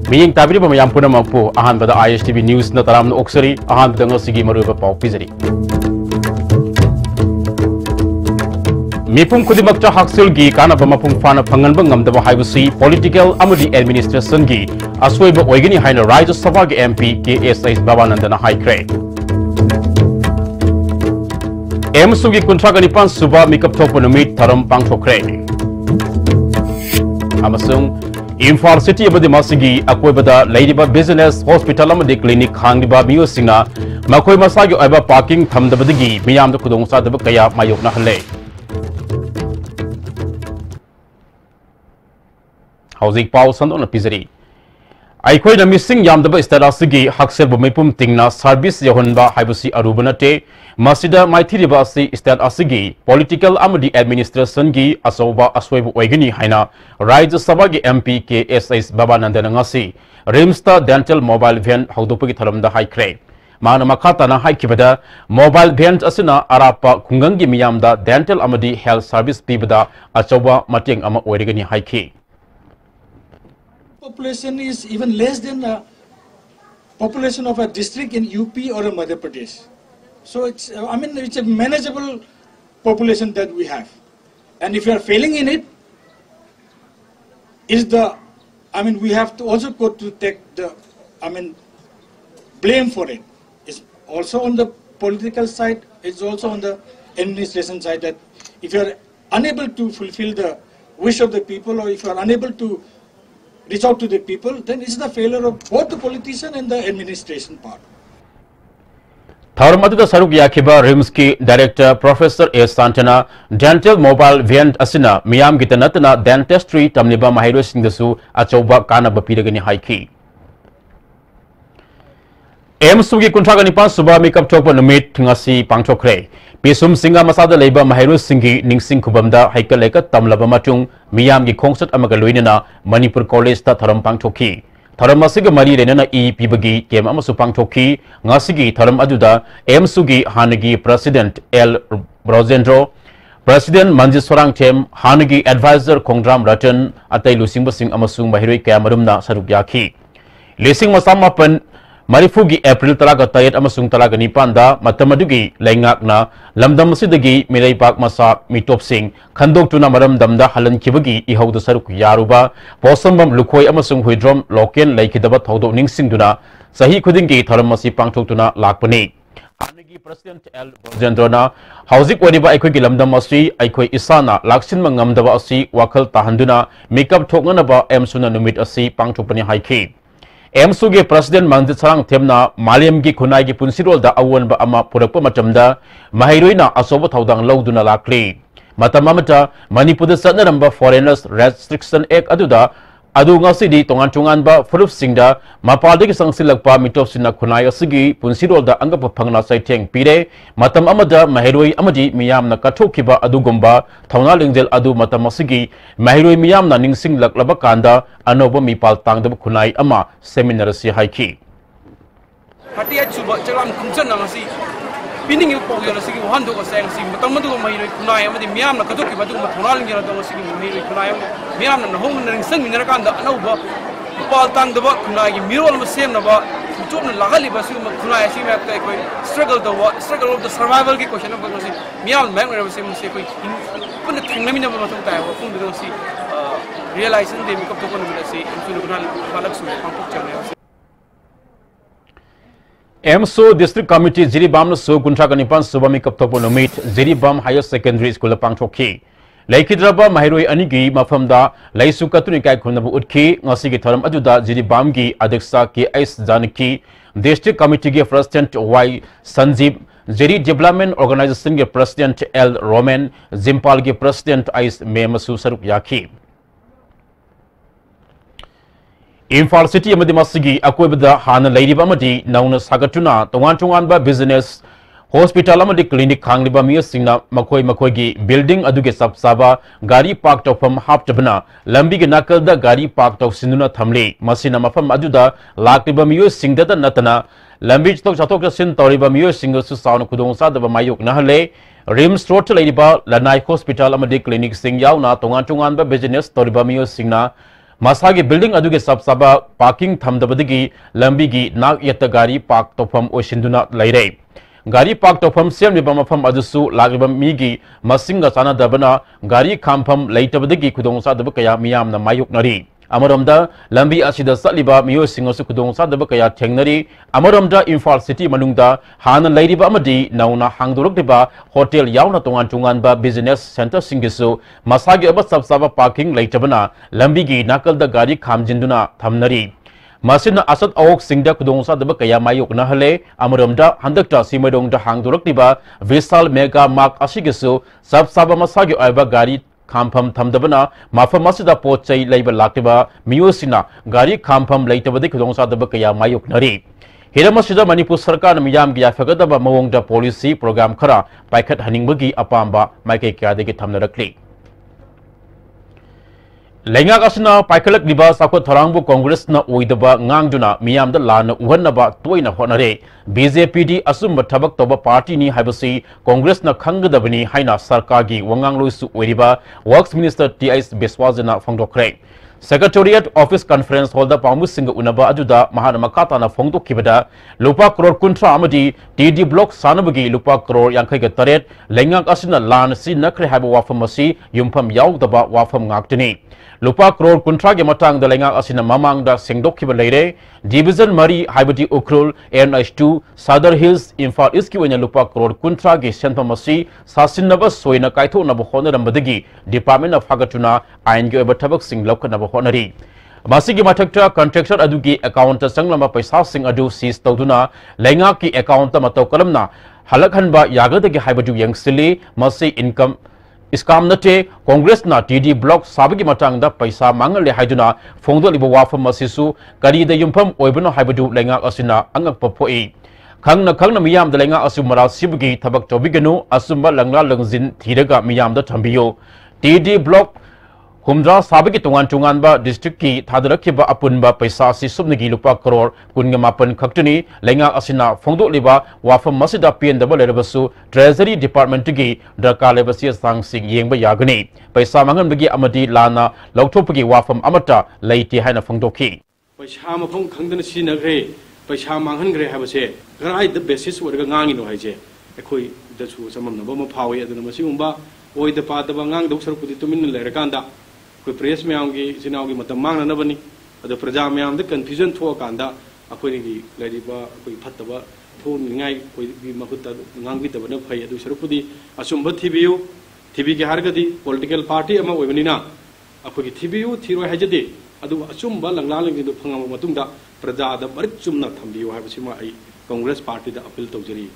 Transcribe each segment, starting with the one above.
Miying tabiri ba mayam puna magpo ahan bada ISTV News na taram na oksari ahan bada ngasigi maruba pau pizari. Mipung kudimakcha haksil gi kana ba mapung fana phangan ba ngamdaba haibusi political amadi administration gi asoi ba oigini haina Rajya Sabha gi MP KSS Babanandana haikre. Sugi kuntragani suba mikap thokpa numit tharam pangthokre. Amasung Imphal City abadi masigi akoibada ladiba business hospital amadi clinic hangiba miyosingna makoi masagi oiba parking thamdabadagi miyamda khudongsa daba kaya mayokna halle. Hauzik pau sandona pizari. Aikoi na missing yamdaba istarasigi haksel bumipum tingna service yahunba haibusi arubanate masida maithiriba asi stat asigi political amadi administration gi asoba aswaibu oigini haina Rajya Sabha gi MP KSS Babanandana ngasi Rimsta dental mobile van haudopugi tharamda haikre. Mana makata na haikibada mobile vans asina arapa kungangi miyamda dental amadi health service pibada asoba mating ama oirigani haiki. Population is even less than the population of a district in UP or a Madhya Pradesh. So it's a manageable population that we have. And if you are failing in it, we have to also go to take the, blame for it. It's also on the political side, it's also on the administration side that if you are unable to fulfill the wish of the people or if you are unable to reach out to the people, then it's the failure of both the politician and the administration part. Tharamadu Saruk Yakiba Rimski Director Professor A. Santana Dental Mobile Vent Asina Miyam Gitanatana Dentistry Tamniba Mahiro Singdasu Achoba Kana Bapiragani Haiki. Sugi Kuntraganipa Suba Makeup Topa Numit Ngasi Pangtokre. Pisum Singa Masada Labor Mahiro Singi Ningsing Kubamda Haikaleka Tamlaba Matung Miyam Gi Kongsat Amagaluinana Manipur College Ta Tharam Pangtoki. Tharam Masiga Mari Renana E. Pibagi Kem Amasu Pangtoki Ngasigi Tharam Aduda Sugi Hanagi President L. Brozendro President Manjiswarang Tem Hanagi Advisor Kongdram Ratan Atay Lusing Basing Amasung Mahiroi Kamarumna Sarukyaki. Lising Masamapan Marifugi April Talaga Tayet Amasung Talaga Nipanda Matamadugi Laingakna Lamdam Sidagi Mirai Pak Masak Mitop Sing Kandok Tuna Maram Damda Halan Kibagi Iho the Saruk Yaruba Posambam Lukoi Amasung Huidrom Loken Laikidabat Hodo Ningsing Duna Sahi Kudingi Taramasi Pangtok Tuna Lakpani Hanagi President L. Bozendrona Hauzik Wadiba Equigi Lamdam Asi Aikoi Isana Laksin Mangamdava Asi Wakal Tahanduna Makeup Tokanaba Suna Numit Asi Pangtopani Haiki. Sugi President Manjiswarang Temna Maliam gi Kunai gi Punsirol da Awan ba ama Purakpa Matamda Mahiroina Asoba Taudang Lauduna Lakli. Matamamata Manipur Satnaramba Foreigners Restriction Act Aduda Adu Ngasidi Tongan ba Furuf Singda Mapaldi Sangsilakpa Mitop Sina Kunai Asigi Punsirol da Angapa Pangna Saiteng Pire Matam Amada Mahiroi Amadi Miyam na Katokiba Adu Gomba Tauna Lingzel Adu Matamasigi Mahiroi Miyam na Ningsing Laklabakanda Anoba Mipal Tangdab Kunai Ama Seminar Si Haiki. Hatiat Suba Chalam Kunsan Namasi Pinning you Pogyo Sigi Wando was saying Matamadu Mahiroi Kunai Amadi Miyam na Katokiba Matonal Yara Sigi Mahiroi Kunai Miyam and home and singing Narakanda Anova Pal Tangdaba Kunai Miro Masem Nava Chun Lahali Basu Kunai struggle of the survival question of Miyam Memory of Sim Sequi put the Tingamina of Matota whom we don't see realizing they make up the Konamasi into the Palaksu. So District Committee Ziribam So Kuntragonipan Subami Kaptoponomit Ziribam Higher Secondary School of Pangtoki. Laikidraba Mahiroi Anigi Mafamda Laisukatunikai Kunabu Utki Nasigi Taram Aduda Ziribamgi Adeksa Ki Ice Zanaki District Committee President Y Sanjeev Ziri Development Organization President L Roman Zimpalgi President Ice Memasu Sarukyaki. Imphal City Amadi Masigi Akwebda Hana Lady Bamadi Nauna Sagatuna Tongan Business Hospital Amadi Clinic Kangliba Mia Singna Makoigi Building Aduge Sabsaba Gari Parked of Haptabana Lambi Nakal the Gari Parked of Sinuna Tamli Masina Mafam Aduda Lakiba Mio Singdata Natana Lambich Toka Sin Toriba Mio Single Susana Kudonsa the Mayuk Nahale Rims Road Ladiba Lanai Hospital Amadi Clinic Sing Yauna Tongan Business Toriba Mio Singna Masagi building aduge sabsaba parking thamdabadagi lambigi nak yatta gari park tofam oshinduna laire. Gari park tofam semliba mafam adusu lagiba migi masinga sana dabana gari kampam laitabadagi kudongsa daba kaya miyamna mayuknari. Amaromda lambi asida satliba miyo singosu kudongsa daba kaya thengnari. Amaromda Imphal City manungda hana lairiba amadi nauna hangdurukdiba hotel yauna tongan ba business center singisu masagi aba sabsaba parking laitabana lambigi nakalda gari khamjinduna thamnari. Masina asat awok singda kudongsa daba kaya mayok na hale amaromda handakta simadongda hangdurukdiba Vishal Mega Mark asigisu sabsaba masagi aiba gari Kampam Thamdabana, Mafamasida Pochai Labor Lakiba, Miosina, Gari Kampam Latabadi Kudongsa the Bakaya Mayuk Nari. Hiramasida Manipur Sarkar Miyam Gia Fagadaba Mawong the policy program Kara, Paikat Haningbagi Apamba, Mike Kadeki Tamnarakli. Lenga Asina, Paikalak Liba Sako Tarangu Congress na Uidaba Ngangduna, Miyam the Lan, Wanaba, Toina Honare, BJPD Asumba Tabak Toba Party ni Habasi, Congress na Kangadabani, Haina Sarkagi, Wangang Luisu Uidiba, Works Minister T.I.S. Beswazana Fongdokre. Secretariat Office Conference holder Pamusinga Unaba Ajuda, Mahanamakata na Fongdo Kibada, Lupa Kror Kuntra Amadi, TD Block Sanabagi, Lupa Kror Yankaiga Taret, Lenga Asina Lan, Si Nakre Haba Wafamasi, Yumpam Yaudaba Wafam Ngaktini. Lupa Kror Kuntra Gematang the Lenga Asina Mamang da Singdok Kibalere, Division Mari Hibati Ukrul, NH2, Sadar Hills, Imphal Iski Lupa Kror Kuntra Gi Shanpamasi, Sasinaba Soina Kaito Nabuhona Rambadagi, Department of Hagatuna, Aingo Batabak Sing Loka Nabuhonari. Masigi Matakta contractor Adugi account Sanglama Paisa Sing Adu sees Toduna, Lenga Ki account Matokalamna, Halakhanba Yagadagi Hibatu Yang Silly, Masi income. Iskam nate Congress na TD block sabagi matang da paisa mangal haiduna fongdo libo wafam masisu kari da yumpam oibano haibadu lenga asina angak papoi khangna miyam da lenga asu mara sibgi thabak tobiganu asumba langla langjin thiraga miyam da thambiyo TD block Humdra sabagi tungan ba district ki thadarakhiba apunba paisa si subnigi lupa crore kungamapan khaktuni lenga asina fongdo liba wafam masida pn double lebasu treasury department gi darka lebasi sangsing yengba yagani paisa mangan bagi amadi lana lauthopagi wafam amata leiti haina fongdoki paisa mafong khangdana sinagre paisa manghangre habase garai the basis warga ngangi no haije ekhoi dasu samamna ba maphawi aduna masingumba oida padaba ngang doksar pudi tumin lerakanda press Miangi, Sinagi Matamang and Navani, the Prajamiam, the confusion to a kanda, according to Ladiba, Pataba, Pungai, Makuta, Nangita, Vanapay, Sarupudi, Asumba TBU, TB Hargadi, political party, Ama Womenina, Akogi TBU, Tiro Hajadi, Adu Asumba, Langaling into Pangamatunda, Praja, the Baritsumna Tambu, Habasima, Congress party, the appeal to Jiri.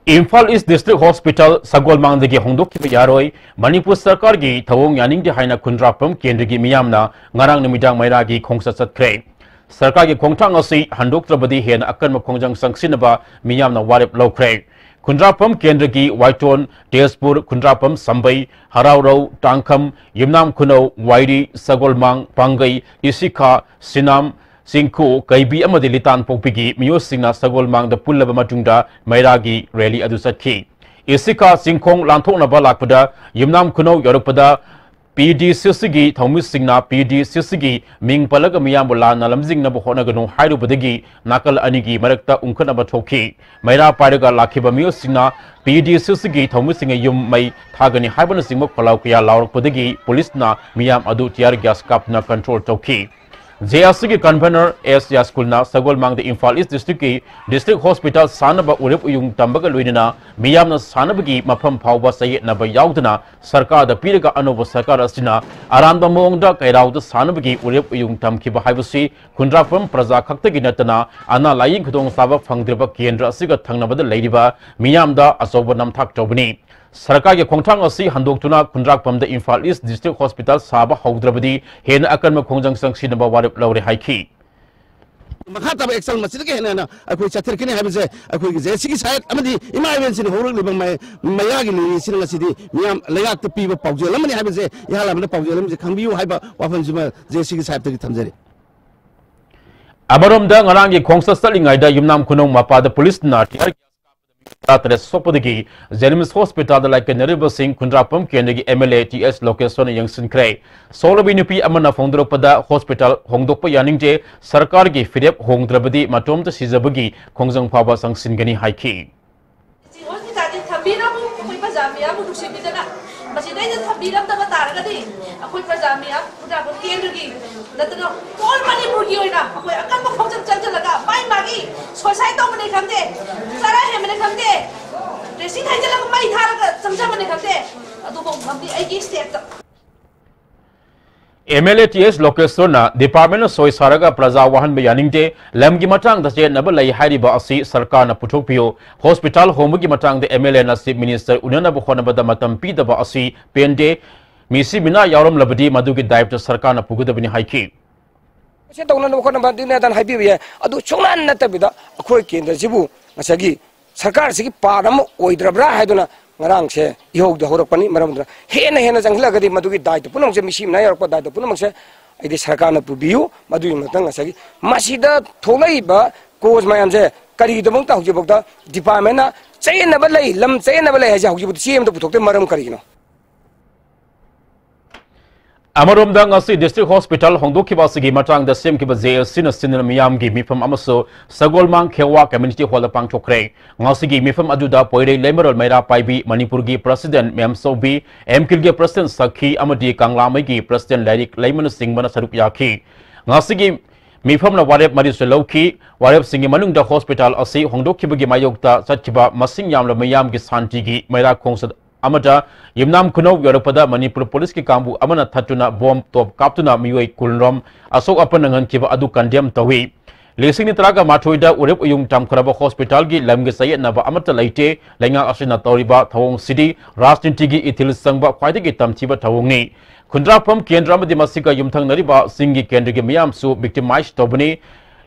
Imphal East District Hospital Sagolmang the Hongdok Yaroi, Manipur Sarkar gi Tawong Yaning de Haina Kundrapam, Kendrigi Miyamna, Ngarang Namidang Mairagi Kongsat Kray. Sarkar gi Kongtang Asi, Handok Trabadi Hen Akan Kongjang Sangsinaba, Miyamna Warip Low Kray. Kundrapam Kendrigi, Waiton, Teaspur, Kundrapam, Sambai, Harauro, Tangkam, Yimnam Kuno, Wairi, Sagolmang, Pangai, Isika, Sinam, Singku, Kaibi Amadi Litan Popigi, Miosina Sagolmang the Pullaba Matunda, Mairagi, Rally Adusaki. Isika Singkong Lantona Balakpada, Yimnam Kuno Yoropada, PD Sisigi, Thomas Singna, PD Sisigi, Ming Palagamiambola, Nalamzing Nabohonagano, Haidu Badigi, Nakal Anigi, Marekta Unkanabatoki, Maira Padaga Lakiba Miosina, PD Sisigi, Thomas Singa Yum May, Tagani Habanasimo Palaukia, Laur Podigi, Police na, Miam Adu Tiar Gas Kapna Control Toki. JSC convener S Yaskulna Sagolmang the Imphal East District Hospital Sanaba Urip Yung Tambaga Luinina Miyamna Sanabagi Mapam Pauba Sayet Naba Yaudana Sarkar the Piraga Anova Sarkar Astina Aranda Mongda Kairau the Sanabagi Urip Yung Tamkiba Hivasi Kundrapam Praza Kaktaginatana Ana Laing Kudong Saba Fangdriba Kendra Siga Tangnaba the Ladyba Miyamda Asobanam Tak Tobani Sarkar Kongtang Asi Handok Tuna Kundrakpam the Imphal East District Hospital Saba Haudrabadi Hen Akan Kongjang Sangsi Naba Warip Lauri Haiki. Makata Excel Masika and I could Chaterkin have a quick Zesiki side. Amadi, imagine in Horrible Mayagi, Sinala City, Miam, Layak the people, Paujo, Lemon have a Yalam the Paujo, the Kambu, Hyper, Waffenzuma, Zesiki side to the Tanzania. Abarom Dang Arangi Kongsa Selling Ida Yumnam Kunong Mapa, the police not. Rather Sopodigi, Zenimis Hospital like a Neribasing, Kundrapum, Kennedy MLA TS location Youngson Cray. Solobinupi Amana Fondropada Hospital, Hongdopa Yaningje, Sarkargi, Fidep, Hongdrabadi, Matom the Sizabugi, Kongzang Paba Sang Singani Haiki. all Manipur ki oina akoi akan ma khong chang chang laga mai magi sosai to mane khamde sara he mane khamde dressing hai jala mai thar ka samsa mane khamde adu bong khamdi ai ki state MLA TS location na Department of Soy Saraga Plaza Wahan Bayaningte Lamgi Matang the Jet Nabalai Hariba Asi Sarkar na Putopio Hospital Homugi Matang the MLA na Chief Minister Unana Bukhona Bada Matam Pi Daba Asi Pende Misi Mina Yarom Labadi Madugi Dive to Sarkar na Pugudabini Haiki. Saya tahu nak bukan nampak ini dan happy ya. Aduh, cuma nanti beda. Aku ikin dari sibu. Masagi, sarkar segi padam oidra berah itu na ngarang saya. Ihok dah horak pani maram dra. Hena jangla gadi madugi dai tu. Punang saya misi mana orang dai tu. Punang saya ini sarkar na pubiu madugi matang masagi. Masih dah tholai ba kos mayam saya. Kari itu bang tahu je bang dah department na saya nak balai lam saya nak balai aja. Hujan CM tu putok tu maram kari no. Amaromda ngasi District Hospital Hongdoki Basigi Matang the same Kiba Jail Sin Miyam gi Mifam Amaso Sagolmang Khewa Community Hall Pang Chokre Ngasigi Mifam Aduda Poire Lemeral Maira Paibi Manipurgi President Mem Sobi Mkilge President Sakhi Amadi Kanglamagi President Larik Layman Singh Mana Sarup Yaki Ngasigi Mifam na Warep Marisulauki Warep Singi Manung the Hospital Asi Hongdoki Bagi Mayokta Satkiba Masing Yam Mayam gi Santigi Maira Kongsat Amada Yimnam Kuno Yorapada Manipur Police ki Kambu Amana Tatuna Bomb Top Kaptuna Miway Kulrom Asok Apanangan Kiba Adu Kandem Tawi Lesing Nitraga Matuida Urep Yung Tamkaraba Hospital gi Lamge Sayet Naba Amata Laite Lenga Asina Tauriba Tawong City Rasnintigi Itil Sangba Kwaitigi Tamchiba Tawongi Kundrapam Kendrama Dimasika Yumthang Nariba Singi Kendrigi Miyam Su victimized Tobani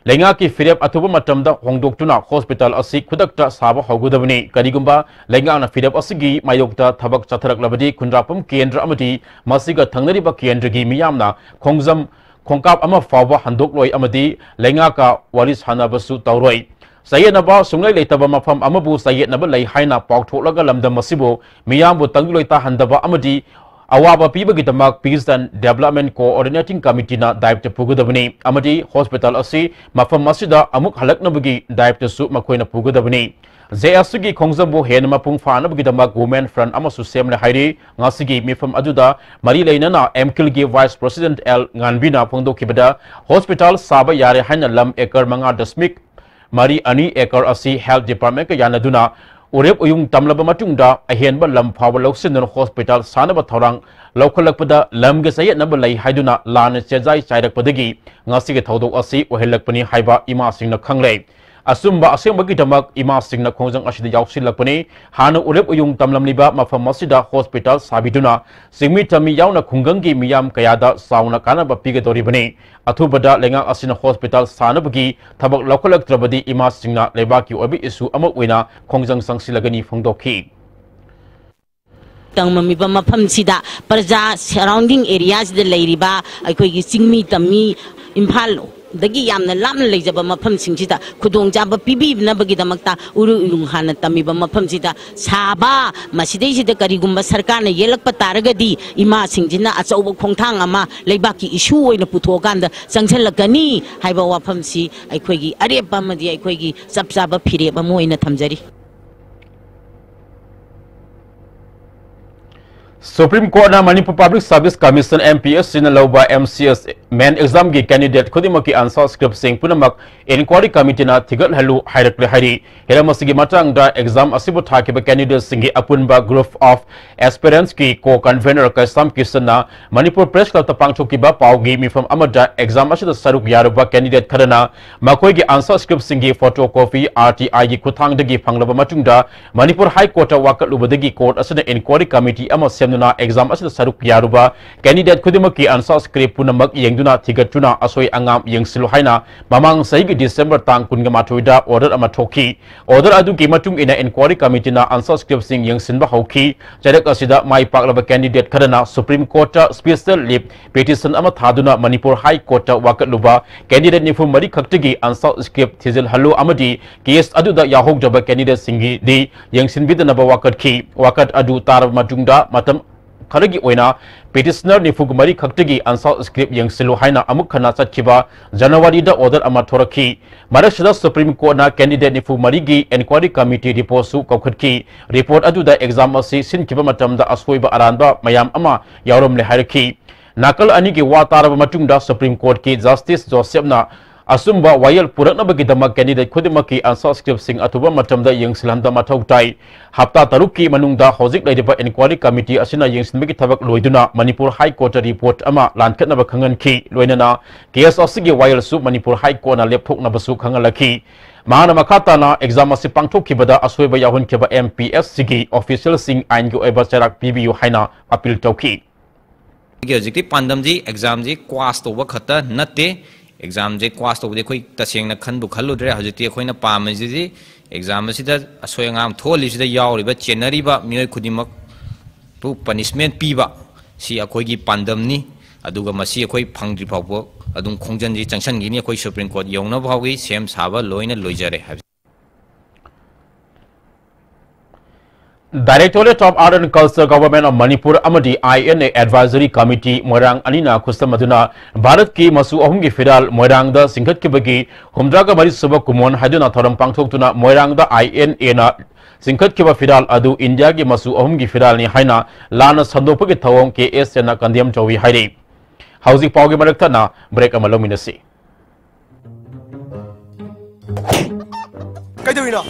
Lenga ki Firep Atuba Matamda Hongdoktuna Hospital Asi Kudakta Saba Hogudabani Karigumba Lenga na Firep Asigi Mayokta Tabak Chatarak Labadi Kundrapam Kendra Amadi Masiga Tangnariba Kendrigi Miyamna Kongzam Kongkap Ama Fawa Handokloi Amadi Lenga ka Waris Hanabasu Tauroi Sayet Naba Sungai Letaba Mafam Amabu Sayet Naba Lay Haina Paktolaga Lamda Masibo Miyambu Tangloita Handaba Amadi Awaba Piba Gitamak Peace and Development Coordinating Committee na Dive to Pugudabani Amadi Hospital Asi Mafam Masida Amuk Halak Nabagi Dive to Sup Makoina Pugudabani Zayasugi Kongzabu Henma Pung Fana Gitamak Women Front Amasu Semle Hairi Ngasigi Mifam Aduda Mari Lainana Mkilgi Vice President L Nganbina Pungdo Kibada Hospital Saba Yare Haina Lam Ekar Manga Dasmik Mari Ani Ekar Asi Health Department Yanaduna Urep Uyung Tamlaba Matungda, a Henba Lam Power Loksin Hospital, Sanaba Torang, Lokalakpada, Lamga Sayet Nabalay, Haiduna, Lan Chezai, Chaidak Padagi, Ngasig Todo Asi, or Helakpani, Haiba, Ima Sing na Kangle. Asumba Asimba Gitamak, Ima Sing na Kongzang Ashidi Yausi Lakpani, Hana Urep Uyung Tamlam Liba, Mafamasida Hospital, Sabiduna, Singmi Tami Yauna Kungangi, Miyam Kayada, Sauna Kanaba Pigatori Bani, Atubada, Lenga Asina Hospital, Sanabagi, Tabak Lokalak Trabadi, Ima Sing na Lebaki Obi Isu Amawina, Kongzang Sangsilagani Fongdoki. Tang mamiba mafam sida parja surrounding areas de leiriba aikoi gi singmi tammi imphal dagi yamna lamna leijaba mafam singsida khudong jaba pibi na bagi damakta uru ilung hana tamiba mafam sida saba masidei sida karigumba sarkar na yelakpa taragadi ima singjina achauba khongthang ama leibaki issue oina puthokanda sangselakani haiba wafam si aikoi gi arepa madi aikoi gi sapsaba phireba moina thamjari Supreme Court na Manipur Public Service Commission MPS sinaloba MCS main exam gi candidate khudimaki answer script sing punamak inquiry committee na thigal halu hairakle hari helamasigi matang da exam asibu thakiba candidate singi apunba group of aspirants ki co-convener kasam kisana Manipur Press Club tapang chokiba paugi mifam amada exam asida saruk yaruba candidate khadana makoi gi answer script singi photocopy RTI gi kuthang dagi phanglaba matungda Manipur High Court wakat lubadagi court asida inquiry committee ama semduna exam asida saruk yaruba candidate khudimaki answer script punamak yengduna thigatuna asoi angam yengsilu haina mamang saigi December tang kunga matoida order ama thoki order adu ki matung ina inquiry committee na answer script sing yengsinba hauki jarak asida mai paklaba candidate khadana Supreme Court special leave petition ama thaduna Manipur High Court wakatluba candidate nifu mari khaktigi answer script thizil halu amadi case adu da yahok jaba candidate singi di yengsin bidanaba wakat adu tar matungda matam kharagi oina petitioner ni fugmari khaktigi answer script yengsilu haina amuk khana chatkiba January da order ama thoraki Maharashtra Supreme Court na candidate ni fugmari gi inquiry committee report su kokhatki report adu da exam asi sinkiba matam da aswoiba aranba mayam ama yawrom le haraki nakal ani gi wa taraba matungda Supreme Court ki Justice Joseph na asumba wayal puraknabagi damak candidate khudimaki answer script sing atuba matamda yengsilanda mathautai hafta taruki manungda hozik laidiba inquiry committee asina yengsinbagi thabak loiduna Manipur High Court report ama lankhatnaba khanganki loinana case asigi wayal su Manipur High Court na lepthoknaba su khangalaki mahana makhata na exam asi pangthokibada asoiba yahun keba MPS sigi official sing ain gi oiba charak PBU haina appeal tauki hojikti pandam ji exam ji class to khata natte exam je class to de khoi taseng na khan bu khaludre hojiti khoina pam ji exam sida asoyangam tholi sida yawri ba chenari ba mioi khudimak pu punishment pi ba si akhoi gi pandam ni aduga masi akhoi phangri phawbo adum khongjan ji changsan gi ni akhoi Supreme Court yongna bhawgi sem saba loina loijare Directorate of Art and Culture Government of Manipur Amadi INA Advisory Committee Moirang Anina Kustamaduna Bharat ki masu ahum gi firal Moirang da singkat ki bagi humdraga mari suba kumon haduna thoram pangthoktuna Moirang da INA na singkat ki ba firal adu India gi masu ahum gi firal ni haina lana sandopa gi thawong KS na kandiam chawi hairi housing pawgi marakta na break amalominasi Kaidowino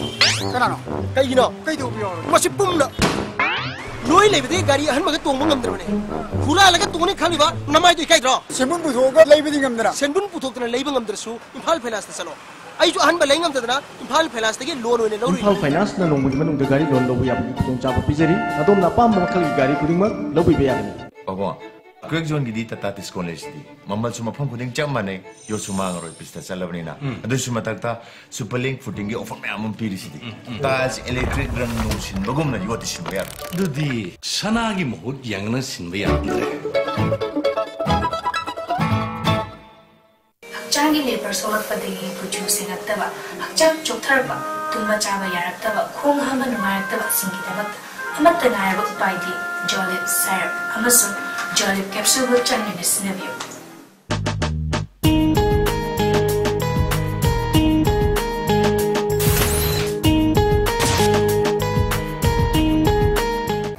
kanano kaigino kaidowbiyo masi pumna loi lebede gari ahan maga tongba ngamdrabane khula laga tongni khaliba namai doi kaidro senbun puthoga leibedi ngamdra senbun puthokna leiba ngamdrasu Imphal Finance ta salo ai ju ahan ba lei ngamdadana Imphal Finance tagi loan oine lori Imphal Finance na nongbu manung da gari loan lobu yabni putong chaba pizeri adom na pam makal gari kudingma lobu be yabni babo Quick zone gidi tatatis college di mamal suma phang kuding chamane yo suma ngaroi pista salabni na adu suma takta superlink footing gi offer me amam pirisi di tas electric rang no sin bagum na yoti sin bayar dudi sanagi mohut yang na sin bayar andre hakchangi labor solat padagi producing attaba hakchang choktarba tumba chaba yaraktaba khong hama numayaktaba singi tabat amatta naiba upaidi jolip syrup amasun jolip capsule will turn in this interview.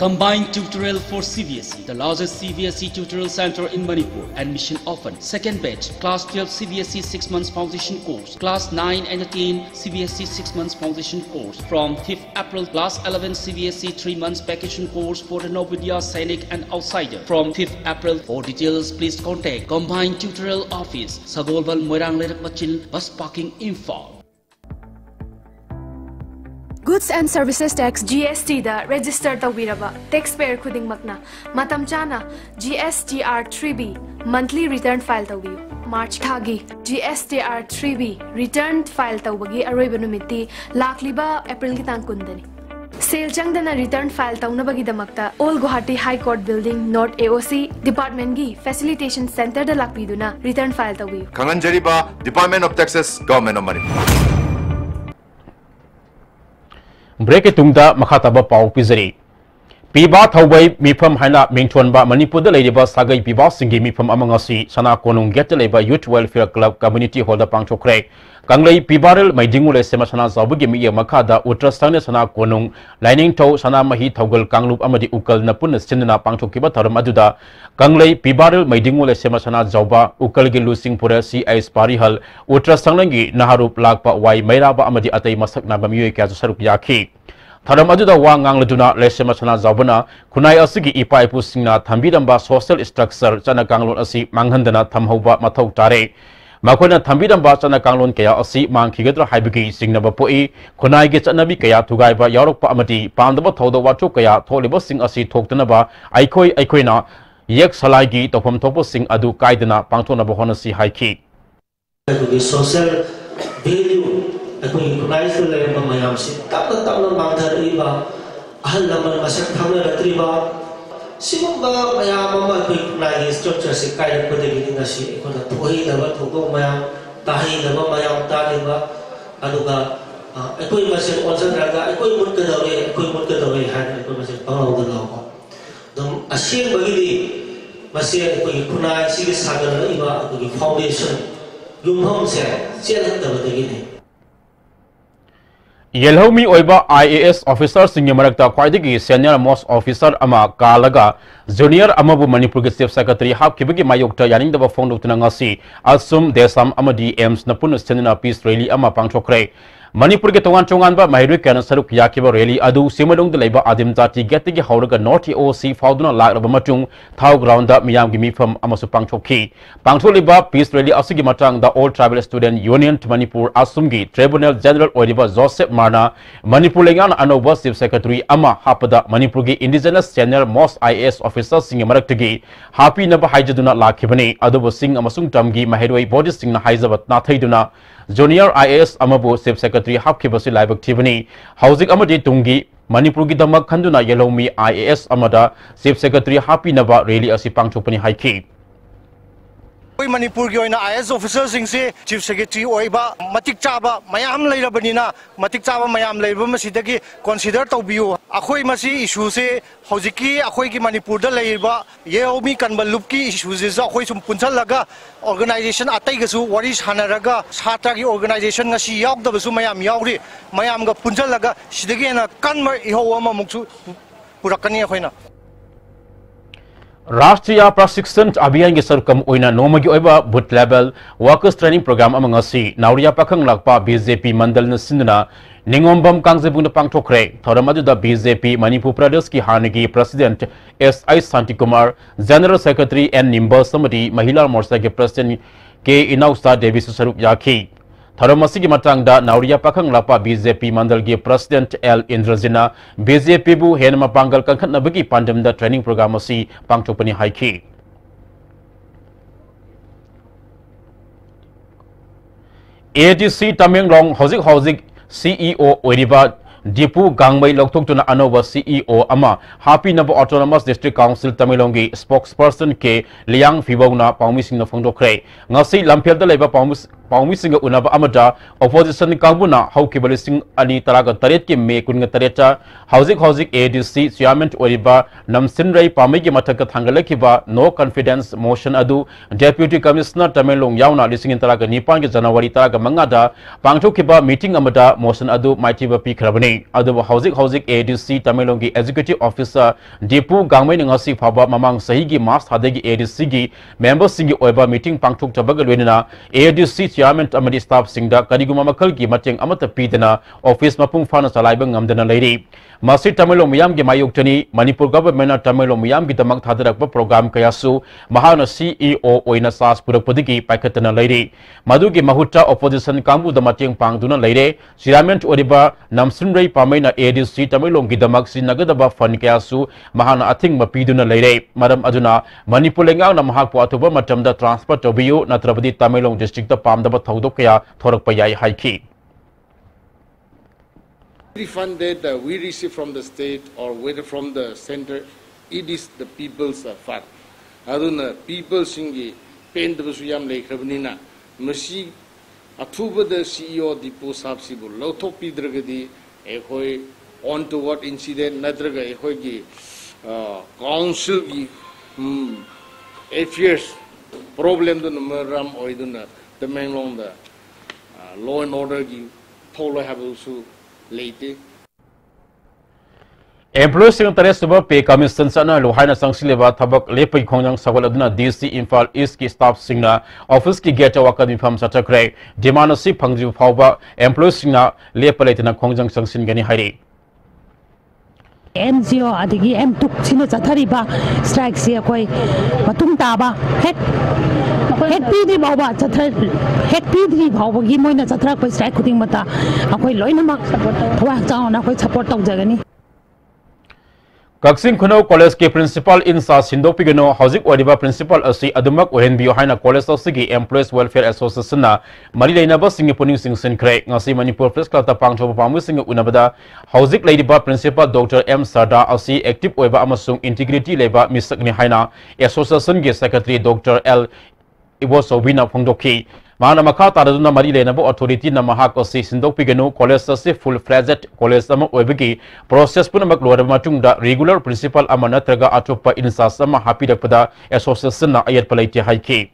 Combined tutorial for CBSE, the largest CBSE tutorial center in Manipur. Admission open. Second batch, Class 12 CBSE 6 months foundation course. Class 9 and 10 CBSE 6 months foundation course. From 5th April, Class 11 CBSE 3 months vacation course for the Novidya, Sainik and outsider. From 5th April, for details please contact Combined Tutorial Office, Sagolbal Moirang Lerak Machil, Bus Parking Info. Goods and Services Tax GST da register tawiraba taxpayer khuding makna matam chana GSTR 3B monthly return file tawiyu March thagi GSTR 3B return file tawagi aroiba numiti lakliba April ki tang kundani sale changdana return file tawnabagi damakta All Guwahati High Court Building North AOC Department gi Facilitation Center da lakpiduna return file tawiyu Kanganjariba Department of Taxes Government of Manipur break tungda makhataba pau pizari piba thawbai mifam haina mingthonba Manipur da leiba sagai piba singi mifam amangasi sana konung get leiba Youth Welfare Club Community Hall da pangchokre kanglei pibarel maidingule sema sana zabugi mi makada ultrasane sana konung lining tau sana mahi thawgal kanglup amadi ukal na pun sinna pangchokiba tharam aduda kanglei pibarel maidingule sema sana jawba ukal gi lusing pura CIS parihal ultrasangi naharup lakpa wai mairaba amadi atai masak na bamiyo kya saruk yakhi Tharam aduda wa ngangladuna lesema sana zawbana kunai asigi ipa ipu singna thambidamba social structure chana kanglon asi manghandana thamhoba mathau tare Makona Thambidamba Chana Kanglon Kaya Asi Mang Kigadra Haibiki Singnaba Poi, Kunai gets Anabi Kaya Tugaiba Yorok Amati, Pandaba Todo Watu Kaya, Tolibo Sing Asi Toktanaba, Aikoi Aikoina, Yek Salagi, Topom Topo Sing Adu Kaidana, Pantona Bohonasi Haiki. Social value, Akui Kunai Fulema Mayamsi, Tapatana Mantariba, Ahalaman Masak Hamla Triba. Simba mayama quick nai structure se kai ko de gini ngasi ko na thoi da ba thogo mayam tahi da ba mayam ta le ba aduga ekoi masen onsan raga ekoi mut ka dawe ekoi mut ka dawe han ekoi masen pangau da law dum asien bagi di masen ekoi kunai si ke sagar na iba ekoi foundation yumham se chen da ba de gini Yelhomi Oiba IAS officer Singh Marakta Kwaidigi senior most officer Ama Kalaga junior Amabu Manipur Chief Secretary Hap Kibigi Mayokta Yaning the Phone of Tunangasi Asum Desam Amadi Ems Napun Senina Peace Rally Ama Pangchokre Manipur ke Tongan Chongan ba Mahiru Kana Saruk Yakiba Rally Adu Simadong the Labor Adim Tati Getigi Hauraga North OC Fauduna Lag Matung Tau Ground Miyam Gimi from Amasu Pangchoki Pangcholiba Peace Rally Asigi Matang the All Tribal Student Union to Manipur Asumgi Tribunal General Odiba Joseph Marna Manipur Lengan Anoba Chief Secretary Ama Hapada Manipurgi Indigenous Senior Most IAS Officer Singh Maraktagi Happy Naba Haijaduna Lakibani Adobo Singh Amasung Tamgi Mahedway Body Singh Haizabat Nathaiduna Junior IAS Amabu Chief Secretary Hapkibasi Live Activity Housing Amadi Tungi Manipurgi Damak Khanduna Yellomi IAS Amada Chief Secretary Happy Naba Rally Asipang Chupani Haiki Manipur की ओइना IAS officers सिंसे Chief Secretary ओइबा मतिक चाबा मयाम लैरबनिना मतिक चाबा मयाम लैरब मसिदगी consider तौबियो अखोई मसी issue से हौजिकी अखोई की मणिपुर दा लैरबा ये ओमी कन्वलुप की issue से अखोई सुम पुंछलगा organization अतैगसु वरि सानरगा छात्र की organization ngasi यावदबसु मयाम यावरि मयाम गा पुंछलगा सिदगी ना कन्वर इहो अमा मुक्सु पुरकनी अखोइना Rashtriya Prasiksan Abhiyan ki sarkam oina nomagi oiba boot level workers training program among asi Nauria Pakang Lakpa BJP Mandal na Sindana Ningombam Kangzebun Pangtokre Thoramadu da BJP Manipur Pradesh ki Hanagi President S.I. Santikumar General Secretary N. Nimba Samadi Mahila Morsa ke President K. Inausta Devi Susaruk Yaki Thoramasi ki matang da Nauria Pakang Lakpa BJP Mandal ki President L. Indrajina BJP bu Henma Pangal Kangkat Nabagi Pandam da training program asi Pangtokpani Haiki ADC Tamenglong Hozik CEO Oiriba Dipu Gangmai Loktok Tuna Anova CEO Ama Happy Naba Autonomous District Council Tamilongi spokesperson K Liang Fibona Paumising na Fongdokre Ngasi Lampiel da Leba Paumising Unaba Amada Opposition Kambuna Haukibalising Ani Taraga Taret ki Me Kunga Tareta Hozik ADC Siament Oriba Namsinrai Pamigi Mataka Thangalakiba No Confidence Motion Adu Deputy Commissioner Tamilong Yauna Lising Taraga Nipan Janawari Taraga Mangada Pangtokiba Meeting Amada Motion Adu Maitiba P Krabani Adu Hozik ADC Tamilongi Executive Officer Dipu Gangmai Ngasi Phaba Mamang Sahigi Mas Hadegi ADC gi Member Singi Oiba Meeting Pangtok Tabagalwena ADC Chairman Amadi Staff Singda Kadiguma Makal gi Mateng Amata Pidana Office Mapung Fana Salaibang Amdana Lady Masi Tamilo Miyam gi Mayuktani Manipur Government Tamilo Miyam gi Damak Thadarakba Program Kayasu Mahana CEO Oina Sas Purapodigi Paikatana Lady Madugi Mahuta Opposition Kambu the Mateng Pangduna Lady Chairman Oriba Namsunray Pamena ADC Tamilong Gidamak Sinagadaba Fan Kayasu Mahana Ating Mapiduna Lady Madam Aduna Manipulenga na Mahakpo Atuba Matamda Transport Obio Natrabadi Tamilong District the Pamdaba Taudokaya Thorakpayai Haiki Funded we receive from the state or whether from the center, it is the people's fund. Aduna people singi pen the Suyam Lake Rabanina Masi Atuba the CEO Depo Sabsibu Lotopi Dragadi Ehoi on to what incident Nadraga Ehoigi council 8 years problem the Maram Oiduna the main long the law and order Polo have also late. Employees sing Teresuba pay commission sana Luhaina Sangsileva Tabak Lepi Kongang Savaladuna DC Infal East ki staff singna office ki gate wakad from Satakre Dimana si Pangju Fauba employees singna Lepalatina Kongjang Sangsin Gani Hari NGO adigi M tuk sino chathariba strike se akoi matung taba hek pidri bawa chathar hek pidri bawa gi moina chathra koi strike khuding mata akoi loina mak thwa chauna koi support tawjagani Kaksing Kuno College ke principal insa Sindok Pigano Housing Wadiba principal asi adumak ohen bio haina college sigi employees welfare association na mari leina ba singi puning sing sin kre ngasi Manipur press club ta pangtho pamu singi unabada housing leiba principal Dr. M Sarda asi active oiba amasung integrity leba misakni haina association ge secretary Dr. L Ibosobina Phongdoki Mana Maka Taraduna Mari Lenabo authority na Mahako si Sindok Pigano college si full fledged college sama oibagi process pun amak luar matung da regular principal amana traga atopa insa sama happy pada association na ayat palaiti haiki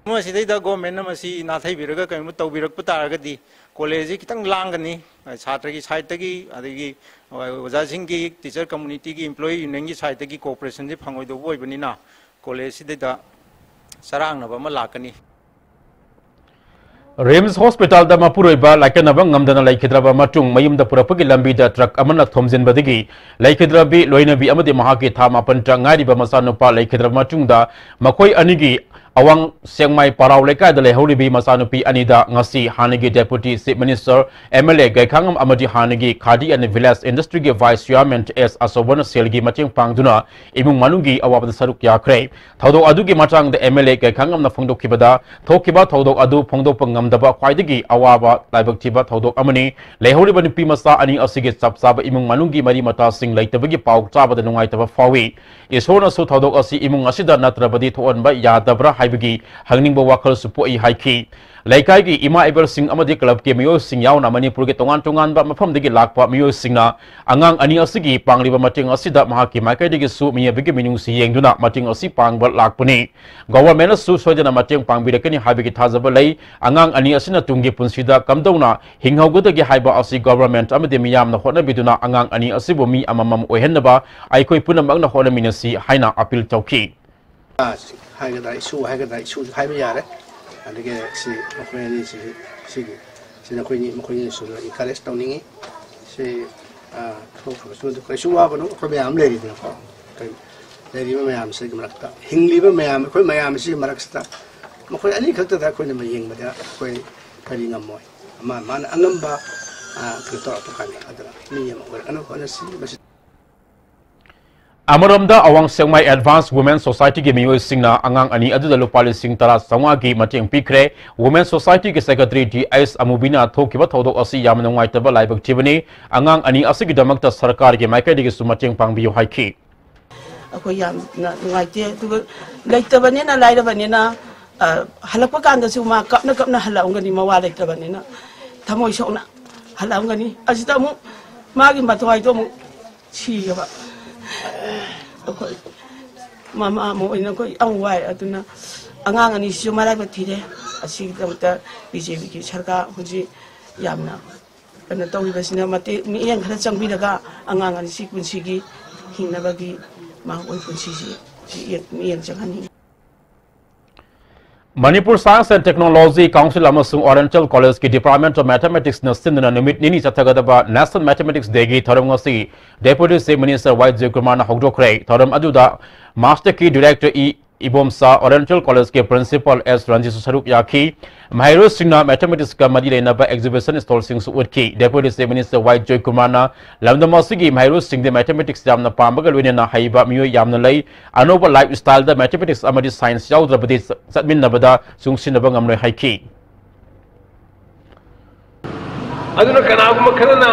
Masih dah government masih nathai biraga kami tahu birak putar agadi college kita ngelangani छात्र की side तकी अदगी वजासिंग की teacher community की employ union की side तकी cooperation से फंगोय दो बोय बनिना college से दा sarang na ba malakani Rems Hospital da Mapuroiba laikanaba ngamdana laikhidraba matung mayumda purapagi lambi da truck amana thomjin badigi laikhidrabi loinabi amadi mahaki thama panta ngari ba masanupa laikhidraba matung da makoi anigi awang sengmai parau lekai da lehoribi masanupi anida ngasi hanigi deputy chief minister MLA gaikangam amadi hanigi khadi and village industry ge vice chairman s asobana selgi mating pangduna imung manungi awabda saruk yakre thodo adugi matang da MLA gaikangam na phongdokibada thokiba thodo adu phongdok ngamdaba khwaidagi awaba laibaktiba thodok amani lehoriba nupi masa ani asige chapsaba imung manungi mari mata sing laitabagi pau chabada nungaitaba fawi isona su thodok asi imung asida natrabadi thonba yadabra haibagi hangningba wakal supoi haiki laikai gi ima eber sing amadi club ke miyo sing yauna Manipur ge tongan tongan ba mafam degi lakpa miyo singna angang ani asigi pangliba mating asida mahaki maikai degi su miya bigi minung si yengduna mating asi pangba lakpuni government su sojana mating pangbirakani habigi thazaba lai angang ani asina tungi punsida kamdona hinghaugodagi haiba asi government amade miyam na hona biduna angang ani asibu mi amamam ohenba aikoi punamang na hona minasi haina appeal chauki haigada isu haiba yare adege si makoni si na koi su encourage tawningi si so ko su wa banu ko mayam le ri ko leri mayam se marakta hingli ba mayam ko mayam si maraksta makoi ani khakta da ko ne mayeng bada ko kali ngamoy ama man angamba ko to kan adara ni yam ko anu ko si Amaramda awang sengmai Advanced Women Society ge miyo singna angang ani adu dalu pali sing tara sangwa gi mating pikre Women Society ge secretary DS Amubina thokiba thodok asi yamna ngaitaba laibak tibani angang ani asigi damakta sarkar ge maikai ge sumating pangbiyo haiki akoi yam na ngaite tu laitabani na lairabani na halakpa kanda su ma kapna halaungani mawa laitabani na thamoi sokna halaungani asita mu magi matwai to mu chi ba mama mo ina ko ang wai aduna angang ani su marai bathire asi damta BJP ki sarkar huji yamna kana tawi basina mate mi yang khara changbi daga angang ani si kunsi gi hinna bagi ma oi kunsi si mi yang changani Manipur Science and Technology Council amasung Oriental College ki Department of Mathematics na sindana numit nini chathagadaba National Mathematics Day gi thoram ngasi Deputy Chief Minister Y. Kumar na hogdokre thoram aduda Master ki Director Ibomsa Oriental College ke Principal S. Ranjit Saruk Yaki Mahiro Singna Mathematics ka madi lena ba exhibition stall sing su utki Deputy Chief Minister Y. Kumar na lamdama sigi Mahiro Singh de Mathematics jamna pambagal wina na haiba miyo yamna lai anoba lifestyle da Mathematics amadi science yaudra badi satmin nabada sungsin nabang amnoy haiki aduna kanaguma kanana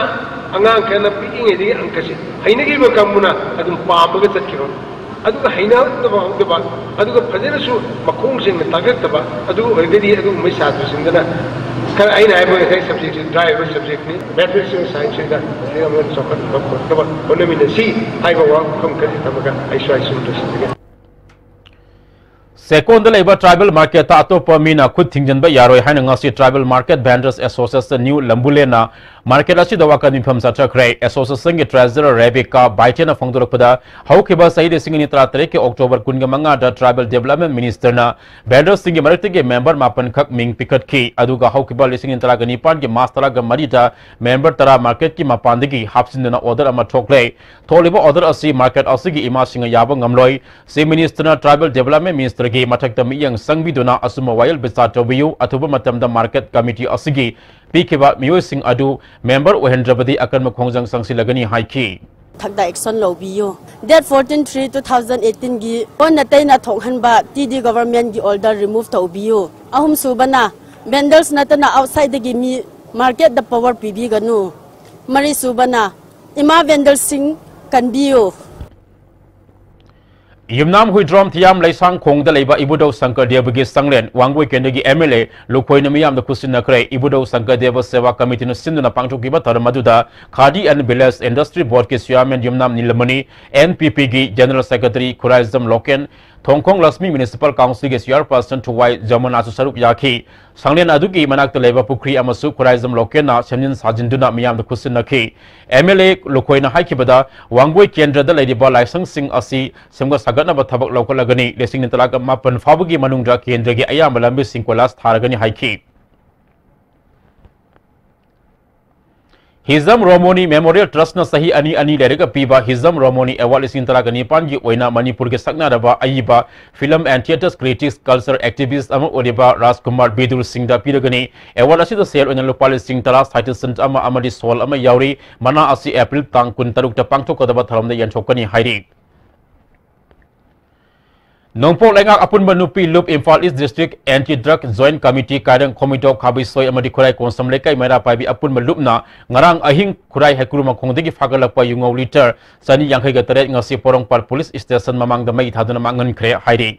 angang kana picking edi angkasi hainagi ba kamuna adum pambaga chatkiro aduga haina daba aduga fajena su makong sing target daba aduga oigadi aduga mai satu singana kan aina ai ba sai subject driver subject ni mathematics and science da sai amon sokat daba onamina si ai ba wa kam kali tabaga ai sai su to Second labor tribal market ta to pamina khud thingjan ba yaroi haina ngasi tribal market vendors association new lambulena market asi dawa kan mifam sa chakre association ge treasurer Rebecca Baiten fongdorpada haukiba sahi de singini tratre ke October kunga manga da tribal development minister na vendor singi marakti ge member mapan khak ming pikat ki aduga haukiba lisingin tara gani pan ge mastera ga marita member tara market ki mapandigi hapsindana order ama thokle tholiba order asi market asi gi ima singa yaba ngamloi se minister na tribal development minister ge mathakta miyang sangbiduna asuma wayal bisa tobiyu athuba matamda market committee asi gi Pikiba Musing Adu member Ohendrabadi akan makhongjang sangsilagani haiki. Thakda action lobiyo. That 14/3/2018 gi on natai na thonghan ba TD government gi order remove tobiyo. Ahum subana vendors natana outside gi mi market the power PB ganu. Mari subana ima vendors sing kanbiyo. Yumnam Huidrom Thiam Laisang Kong the Labor Ibudo Sankar Debagi Sanglen, Wangwe Kendagi MLA, Lukoinamiam the Kusina Kray, Ibudo Sankar Deva Seva Committee no Sinduna Pangto Giba Taramaduda, Khadi and Bilas Industry Board Kisiam and Yumnam Nilamani, NPPG General Secretary Kurazam Loken, Tongkong Lasmi Municipal Council is your person to White German Asusaruk Yaki, Sanglen Adugi Manak the Labor Pukri Amasu Kurazam Lokena, Shanin Sajinduna Miam the Kusina Ki, MLA Lukoina Haikibada, Wangwe Kendra the Lady Ball Licensing Sing Asi, Simga Sagana Batabak Local Lagani, Lessing in Talaga Mapan Fabugi Manunga Kendrigi Ayam Malambi Sinkolas Taragani Haiki. Hizam Romoni Memorial Trust na sahi ani lerega piba Hizam Romoni Award is intalagani pangi oina Manipur ke sakna raba ayiba film and theatres critics culture activists ama odiba Rajkumar Bidur Singh da piragani award asi da sale oina lopal Singh tala citation ama amadi sol ama yauri mana asi April tang kun taruk ta pangthok kadaba tharam da yanchokani hairi Nongpok Lengak Apun Manupi Loop Imphal East District Anti-Drug Joint Committee Kadang Komito Kabisoy Amadi Kurai Konsam Lekai Mera Paibi Apun Malupna Ngarang Ahing Kurai Hekuruma Kongdegi Fagalakpa Yungaw Liter Sani Yang Higateret Ngasi Porong Par Police Station Mamang Damay Haduna Mangan Kre Haidi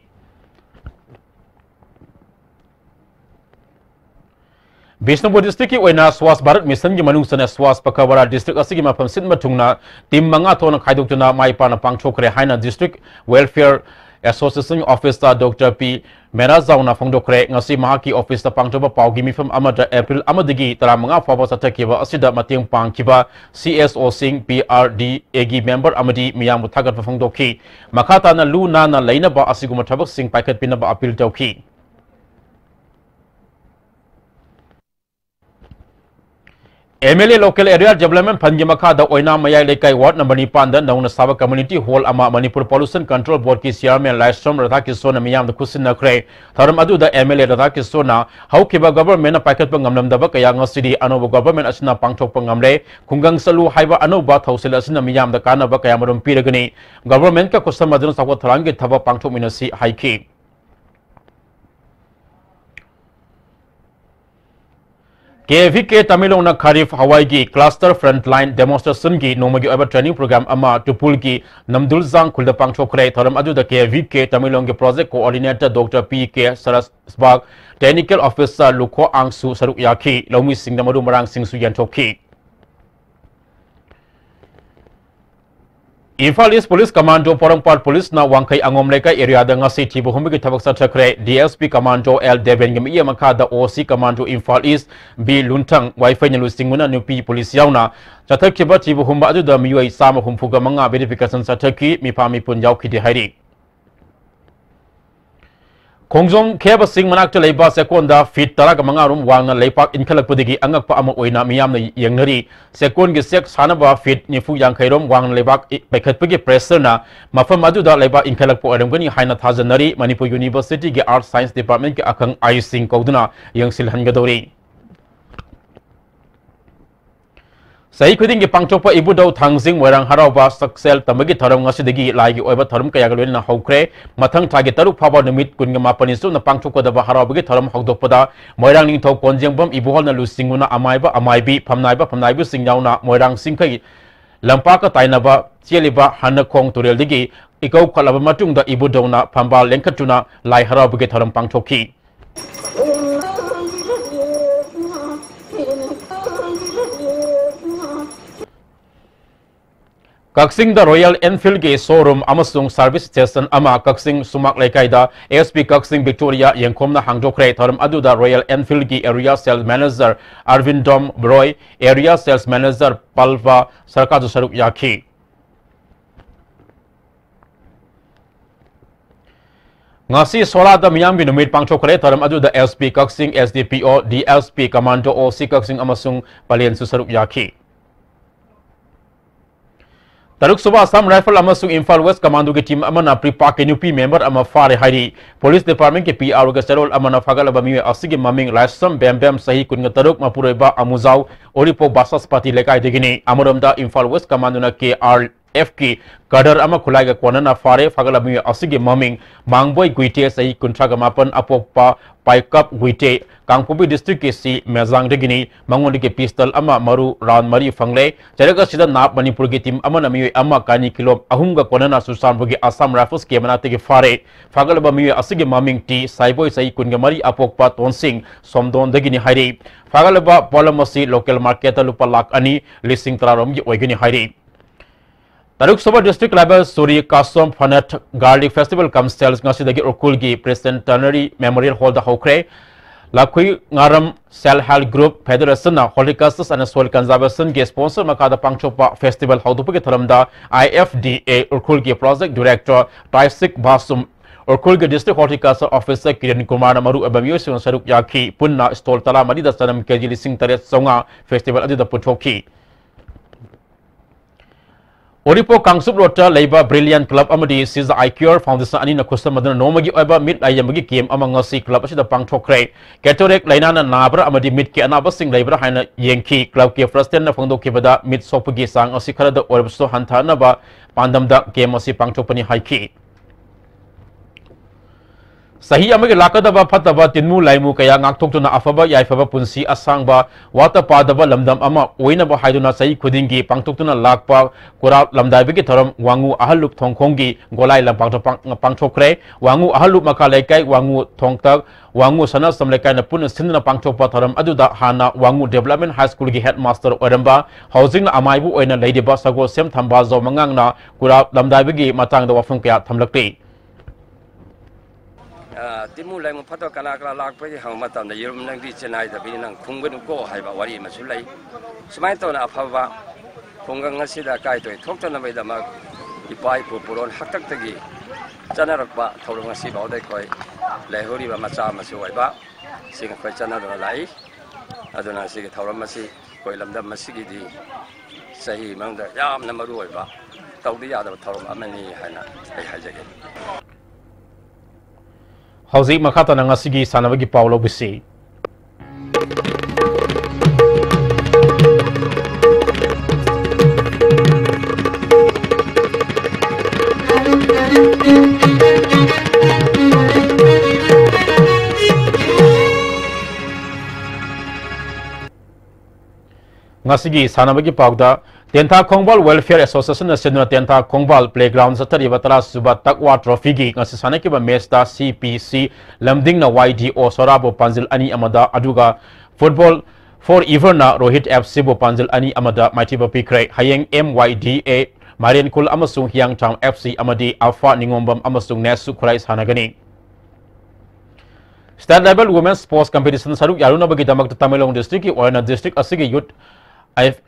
Bishnupur District ki oina Swas Bharat Mission gi manungsana Swas Pakawara District asigi mafam sin matungna tim manga thona khaidokna maipa na pangchokre haina District Welfare Association Officer Dr. P. Merazauna Fongdokre ngasi mahaki officer pangtoba paugi mifam amada April amadigi taramanga fawa satakiba asida mating pangkiba CSO Singh PRD agi member amadi miyam thagat fongdoki makata na lu na laina ba asiguma thabak sing packet pinaba appeal tawki MLA Local Area Development Panjimaka the Oina Maya Lekai Ward number Nipanda known as Sava Community Hall Ama Manipur Pollution Control Board ki Chairman Lystrom Radhakisona Miyam the Kusina Kray Tharam Adu the MLA Radhakisona how kiba government a packet pangamlam daba kaya city anobo government asna pangthok pangamle kungang salu haiba anoba thausil asna Miyam the kana ba kaya marum piragani government ka kusam madun sawa tharangi thaba pangthok minasi haiki KVK Tamilong na Kharif Hawaii gi Cluster Frontline Demonstration gi nomagi over training program ama tupul gi Namdul Zang Khulda Pangchokre Tharam adu the KVK Tamilong gi project coordinator Dr. PK Sarasbag Technical Officer Lukho Angsu Saruk Yaki Lomi Singh Namadu Marang Singh Su Yantoki Imphal East Police Commando Porongpar Police na Wangkai Angom Leka area da ngasi tibu humigi tabak sa chakre DSP Commando L Deven gam iya makada OC Commando Imphal East B Luntang Wi-Fi nyalu singuna nupi police yauna chatak kiba tibu humba adu da miyoi sama humfuga manga verification sa chaki mipami pun yaw kiti hairi Kongjong Keba Singh Manak to Leba Sekonda Fit Taraga Mangarum Wang Lepak in Kalapudigi Angak Pa Ama Oina Miyam Yangnari Sekon Gisek Sanaba Fit Nifu Yang Kairom Wang Lebak Pekatpigi Presserna Mafamadu da Leba in Kalapo Adamgani Haina Tazanari Manipur University Ge Art Science Department Ge Akang Ai Singh Koduna Yang Silhan Gadori Sai khuding gi pangchokpa ibudau thangsing moirang harauba saksel tamagi tharam ngasidagi laigi oiba tharam kaya galwen na hokre mathang thagi taruk phaba numit kunga mapani su na pangchokko da harauba tharam hokdokpada moirang ning thok konjengbam ibuhol na lusinguna amaiba amaibi phamnaibu singyauna moirang singkai lampaka tainaba cheliba hanakong turel digi ikau khalaba matung da ibudau na phambal lengkhatuna lai harauba tharam pangchokki Kaksing the Royal Enfield ge showroom amasung service station ama Kaksing Sumak Lekaida ASP Kaksing Victoria Yengkomna Hangdokre Tharam Aduda Royal Enfield ge area sales manager Arvindom Broy area sales manager Palva Sarkadu Saruk Yaki Ngasi Solada Miyamgi Numit Pangchokre Tharam Aduda SP Kaksing SDPO DSP Commando OC Kaksing amasung Palien Susaruk Yaki Taruk Suba Assam Rifle amasung Imphal West Commando ke team amana pre-park UP member ama fare hairi Police Department ke PR ga serol amana fagalaba miwe asigi maming Laisam Bem sahi kunga taruk mapureba amuzau Oripo Basas Pati lekai degini amuramda Imphal West Commando na KRF ki kadar ama khulai ga kwanana fare fagalaba miwe asigi maming Mangboy Guite sahi kuntraga mapan apokpa Paikap Guite Kangpubi district ke si Mezang degini mangon ke pistol ama maru round mari fangle jaraga sida nap Manipur ke team ama namiwe ama kani kilo ahum ga konana susan bogi Assam Rifles ke manate ke fare fagal ba miwe asige maming ti saiboi sai kunga mari apokpa tonsing somdon degini hairi fagal ba polamasi local market lupa lak ani listing trarom gi oigini hairi Taruk Soba District Level Suri Kasom Fanat Garlic Festival comes sales ngasidagi Urkulgi Precentenary Memorial Hall da Hokre Lakui Ngaram Cell Health Group Federation na Holocaust and Soil Conservation ge sponsor makada Pangchopa Festival Haudupuki Tharamda IFDA Urkulgi Project Director Taisik Basum Urkulgi District Horticulture Officer Kiran Kumar Maru Abamyo Saruk Yaki Punna Stol Tala Madida Sanam Kejili Sing Taret Songa Festival Adida Putoki Oripo Kangsup Rota Labor Brilliant Club Amadi Siza iCure Foundation Anina Kusam Madana Nomagi Oba Mid Ayamagi Game among us Club Ashida Pangtokre Catholic Lainana Nabra Amadi Mid Ke Anabasing Labor Hina Yankee Club Ke Frastan Fondo Kibada Mid Sopugi Sang Osikara the Orbso Hantanaba Pandamda Game Osi Pangtopani Haiki Sahi amagi lakadaba phataba tinmu laimu kaya ngakthok tuna afaba yaifaba punsi asangba wata padaba lamdam ama oinaba haiduna sahi khudingi pangthok tuna lakpa kura lamdai bigi tharam wangu ahalup thongkhongi golai lampang pangthokre wangu ahalup makalai kai wangu thongtak wangu sana samlekai na pun sinna pangthokpa tharam aduda hana wangu development high school gi headmaster oramba housing na amaibu oina leidiba sago sem thamba zo mangangna kura lamdai bigi matang da wafung kaya thamlakti Timu lai mo phato kala lak pe hang matam na yerum nang di chenai da bi nang khunggun ko hai ba wari ma sulai smai to na aphaba khungang ngasi da kai toi thok tan mai da ma ipai pu puron haktak tagi chanarak ba thorong ngasi ba dai koi lai hori ba macha ma su ai ba sing khoi chana da lai aduna si ge thoram masi koi lamdam masi gi di sahi mang da yam na maru ai ba tawdi ya da thoram amani haina ai hajage Hauzi makata na ngasigi sanabagi Paulo Bisi. Ngasigi sanabagi Pauda Tenta Kongbal Welfare Association na Tenta Kongbal Playground sa tari batara suba takwa trophy gi ngasi sanaki ba mesta CPC lamding na YDO sorabo panzil ani amada aduga football for ever na Rohit FC bo panzil ani amada maitiba pikre hayeng MYDA Marian Kul amasung Hyang Town FC amadi Alpha Ningombam amasung Nesu Kurais hanagani State level women's sports competition saruk yaruna bagi damak Tamelong district ki Oina district asigi youth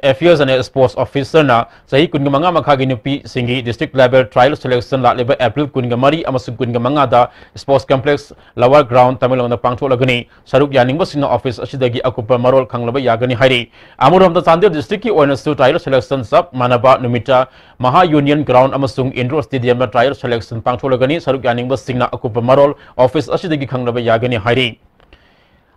Affairs and Sports Officer na sahi kun mga makhaginupi singi district level trial selection la level April kun mari amasung kun mga da sports complex lower ground Tamelong na pangtholagani saruk yaning basina office asidagi akupa marol khanglaba yagani hairi amuram da Chandir district ki oina su trial selection sub manaba numita Maha Union ground amasung indoor stadium na trial selection pangtholagani saruk yaning basina akupa marol office asidagi khanglaba yagani hairi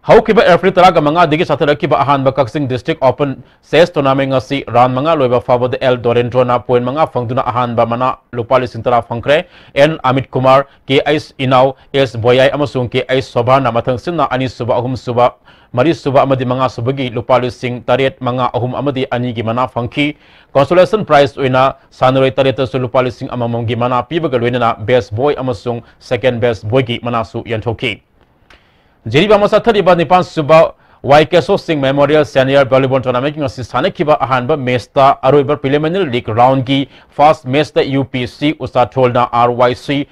How kiba April taraga mga digi sataraki ba ahan ba Kaksing District Open Chess Tournament ngasi round mga loiba favo de El Dorentro na point mga fangduna ahan ba mana lupali sintara fangkre N Amit Kumar ke Ais Inaw S Boyay amasung ke Ais Soba na matang sinna ani suba ahum suba mari suba amadi mga subagi lupali sing tariet mga ahum amadi ani gimana fangki consolation prize uina sanuray tarieta su lupali sing amamong gimana pibagal na best boy amasung second best boy gi manasu yantoki Jadi bama sa thari ba nipan suba YKSO Singh Memorial Senior Volleyball Tournament ng Sanekiba ahanba Mesta Aroiba Preliminary League Round ki First Mesta UPC Usatol na RYC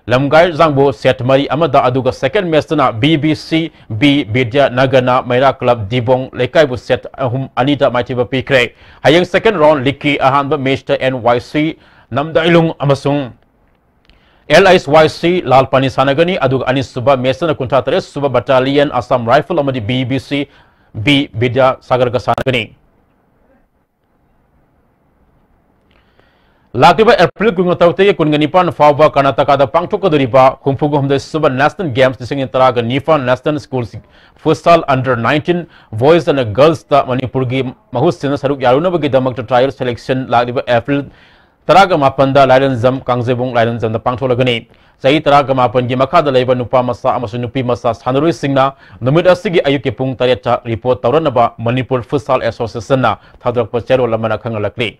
Lamgai Zangbo set mari amada aduga second Mesta na BBC B Bidya Nagana Maira Club Dibong Lekay bu set Anita Maitiba Pikre hayang second round liki ahanba Mesta NYC Namdailung amasung LISYC Lalpani Sanagani Adug Anis Suba Mesa na Kuntatare Suba Battalion Assam Rifle amadi BBC B Bidya Sagar Sanagani Lakiba April Kungatawte Kunganipan Fava Karnataka da Pangtokaduriba Humpugum Suba National Games Dising Taraga Nifan National Schools Futsal Under 19 Boys and Girls da Manipurgi Mahusina Saruk Yaruna Bagi Damak trial selection Lakiba April Taraga Mapanda Lion Zam Kangzebung Lion Zam the Pangtolagani. Say Taraga Mapan Gimakada Leva Nupa Masa Amasunupi Masa Hanuri Singna, Namida Sigi Ayukipung Tayeta report Taranaba Manipur Futsal Association Tadrak Pochero Lamana Kangalakli.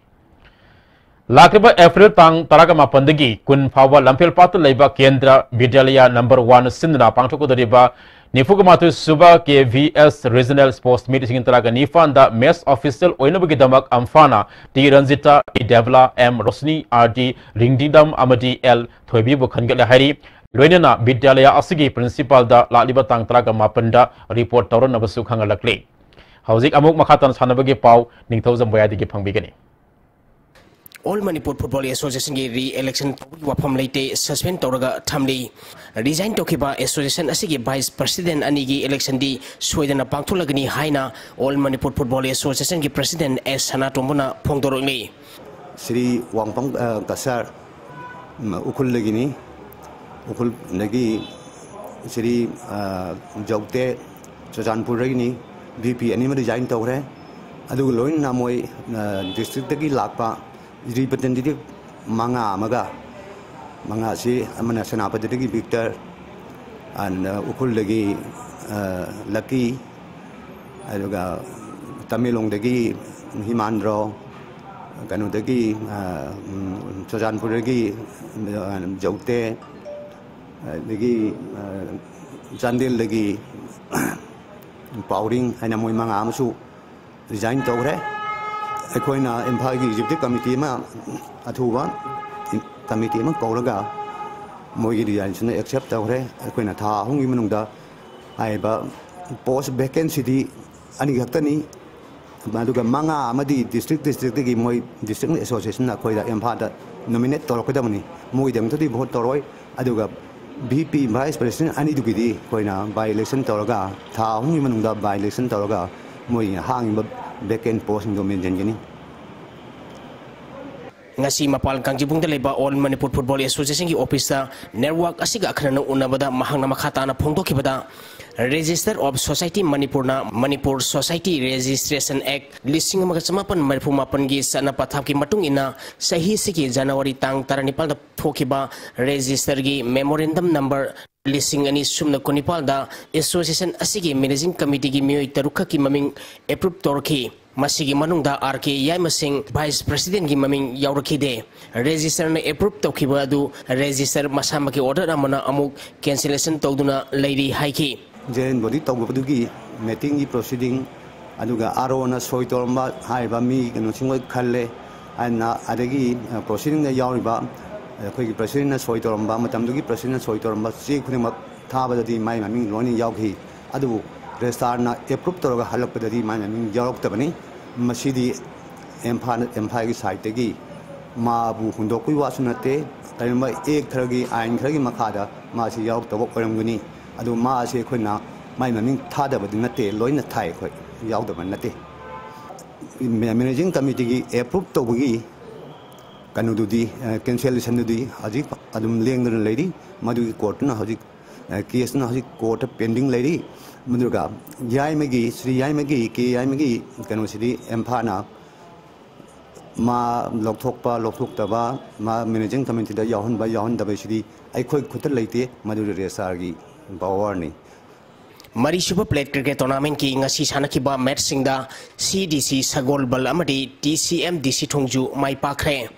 Lakiba April Tang Taraga Mapandagi Kun Pawa Lampil Patu Leva Kendra Vidalia number 1 Sindna Pangtoko Riba Nifugamatu Suba KVS Regional Sports Meeting Taraga Nifanda Mess Official Oinabugidamak Amfana T Ranzita Devla M Rosni RD Ringdidam Amadi L Thoibi Bukangala Hari Loinana Vidalia Asigi Principal da Laliba Tang Taraga Mapanda report Tauran Nabasu Kangalakli. Hauzik Amuk Makatan Sanabagi Pau Ningthosam Boyadi Pangbigani. All Manipur Football Association की re-election wapam leite suspend toraga thamli resign tokiba association asigi vice president ani की election di Sweden pangtulagani haina All Manipur Football Association की president S Sanatombuna phongdorongni Sri Wangpang Kasar ukul lagini ukul lagi Sri Jogte Chajanpur lagini VP ani resign tore adu loin namoi district ki lakpa representative manga si amana senapati Victor and ukul lagi Lucky aduga Tamilong lagi Himandro kanu lagi Chajanpur lagi Jogte lagi Jandil lagi Powering haina moi manga amasu resign tore Equina Empire Executive Committee ma Atuba Committee ma Kolaga Mogi Dian accept Tore Equina Ta Hungi Manunda Aiba post vacancy Anigatani Maduga Manga Amadi District Moi District Association Aquila Empire nominate Torokadamani Moi them to the vote Toroi Aduga BP Vice President Anidugidi Koina by election Toroga Ta Hungi Manunda by election Toroga Moi hang vacant post dominion gini ngasi mapal kangjibung de leba All Manipur Football Association ki office ta network asiga akhrana unabada mahangna makhata na phongdokibada Register of Society Manipur na Manipur Society Registration Act listing magachamapan marfumapan gi sana pathap ki matung ina sahi siki January tang taranipal da thokiba register gi memorandum number listing ani sumna konipal da association asigi managing committee gi mioi tarukha ki maming approve torki masigi manungda RK Yaimasing vice president gi maming yauraki de register na approve tokiba adu register masama ki order amana amuk cancellation tawduna leiri haiki Jen body Togugi meeting proceeding Aduga Arona Soitorma Haiba mi and Single Kale and Adagi proceeding the Yauriba quick president Soitorma Matamdugi president Soitorma Sikuma Taba di my maming Loni Yauki Adu Restarna approved Toga Halapa di my maming York Tabani Masidi Empire side Tegi Mabu Hundoku Wasunate Talma Egg Turgi and Kragi Makada Masi York the Wokamuni Adu ma se khona mai maming thada badu nate loina thai khoi yaud ban nate managing committee gi approve to gi kanu du di cancellation du di haji adum leng du lady madu court na haji case na haji court pending lady muduga yai magi sri yai magi ke yai magi kanu sidi emphana ma lokthok taba ma managing committee da yahon ba yahon da ba sidi ai khoi khutal leite madu resar gi Bawarni Marisuba Plate Cricket Tournament ki ngasi sanakiba match singda CDC Sagol Bal amadi TCM DC Thongju mai pakre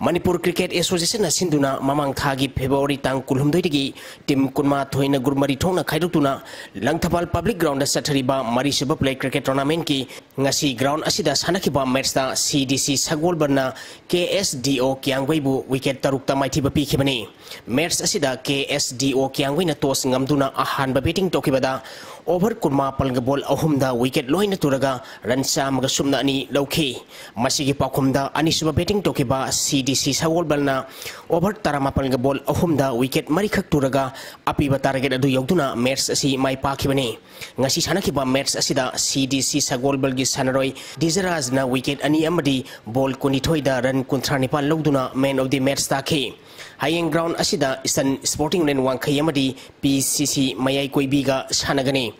Manipur Cricket Association sinduna mamang thagi February tang kulhumdoi tim kunma thoina gurmari thongna khaidokuna Langthapal Public Ground sathariba marisuba play cricket tournament ki ngasi ground asida sanakiba match ta CDC Sagolbarna KSDO Kyangweibu wicket tarukta maithiba pikhibani match asida KSDO Kyangwei na toss ngamduna ahanba batting tokibada over kunma palga ball ahumda wicket loina turaga run samaga sumna ani lauki masigi pakhumda anisuba batting tokiba CDC Sagolbarna over tarama palga ball ahumda wicket marikhak turaga apiba target adu yogduna match asi mai pakhibani ngasi sanakiba match asida CDC Sagolbargi sanaroi Dizaraj na wicket ani amadi ball kunithoi da run kunthranipal logduna man of the match takhi Hayeng ground asida Eastern Sporting Lane wangkhai amadi PCC mayai koibiga sanagani